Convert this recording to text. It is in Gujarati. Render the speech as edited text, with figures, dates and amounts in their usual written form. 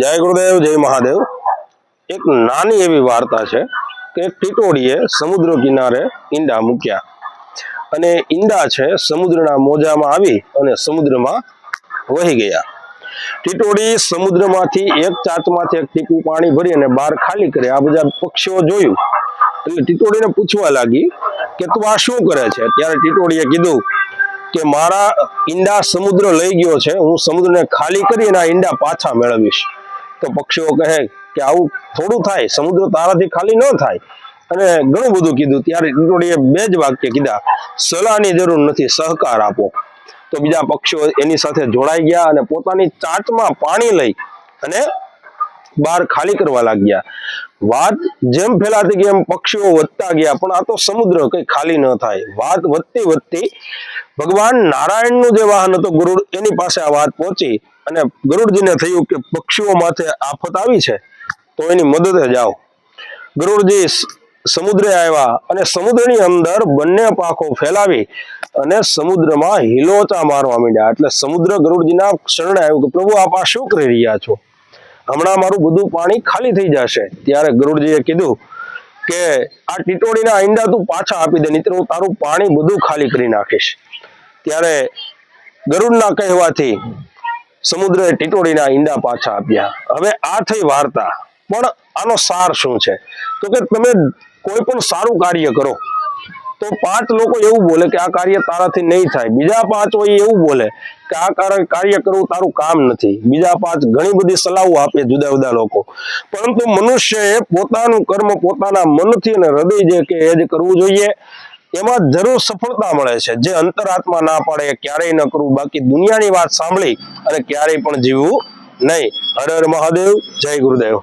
જય ગુરુદેવ, જય મહાદેવ। એક નાની એવી વાર્તા છે કે ટીટોડીએ સમુદ્ર કિનારે ઈંડા મૂક્યા અને ઈંડા છે સમુદ્રના મોજામાં આવી અને સમુદ્રમાં વહી ગયા। ટીટોડી સમુદ્રમાંથી એક ચાંચમાંથી એક ટીપું પાણી ભરી અને બહાર ખાલી કરે। આ બધા પક્ષીઓ જોયું એટલે ટીટોડીને પૂછવા લાગી કે તું આ શું કરે છે? ત્યારે ટીટોડીએ કીધું કે મારા ઈંડા સમુદ્ર લઈ ગયો છે, હું સમુદ્રને ખાલી કરી અને આ ઈંડા પાછા મેળવીશ। તો પક્ષીઓ કહે કે આવું થોડું થાય, સમુદ્ર તારાથી ખાલી ન થાય અને ઘણું બધું કીધું। ત્યારે ટીટોડીએ બે જ વાક્ય કીધા, સલાહની જરૂર નથી, સહકાર આપો। તો બીજા પક્ષીઓ એની સાથે જોડાઈ ગયા અને પોતાની ચાંચમાં પાણી લઈ અને બહાર ખાલી કરવા લાગ્યા। વાત જેમ ફેલાતી ગઈ એમ પક્ષીઓ વધતા ગયા, પણ આ તો સમુદ્ર કઈ ખાલી ન થાય। વાત વધતી વધતી ભગવાન નારાયણનું જે વાહન હતું ગરુડ, એની પાસે આ વાત પહોંચી અને ગરુડજીને થયું કે પક્ષીઓ માથે આફત આવી છે તો એની મદદે જાઓ। ગરુડજી સમુદ્રે આવ્યા અને સમુદ્રની અંદર બંને પાંખો ફેલાવી અને સમુદ્રમાં હિલોચા મારવા માંડ્યા। એટલે સમુદ્ર ગરુડજીના શરણે આવ્યું કે પ્રભુ આપ આ શું કરી રહ્યા છો? હમણાં મારું બધું પાણી ખાલી થઈ જશે। ત્યારે ગરુડજીએ કીધું કે આ ટીટોડીના ઈંડા તું પાછા આપી દે, નહીંતર હું તારું પાણી બધું ખાલી કરી નાખીશ। ત્યારે ગરુડના કહેવાથી સમુદ્રએ ટીટોડીના ઈંડા પાછા આપ્યા। હવે આ થઈ વાર્તા, પણ આનો સાર શું છે? તો કે તમે કોઈ પણ સારું કાર્ય કરો તો 5 લોકો એવું બોલે કે આ કાર્ય તારાથી નહીં થાય, બીજા 5 હોય એવું બોલે કે આ કાર્ય કરવું તારું કામ નથી, બીજા 5 ઘણી બધી સલાહો આપે જુદા જુદા લોકો। પરંતુ મનુષ્યએ પોતાનું કર્મ પોતાના મનથી અને હૃદય જે કે એ જ કરવું જોઈએ, એમાં જરૂર સફળતા મળે છે। જે અંતરાત્મા ના પાડે ક્યારેય ન કરવું, બાકી દુનિયાની વાત સાંભળી અને ક્યારેય પણ જીવવું નહીં। હર હર મહાદેવ, જય ગુરુદેવ।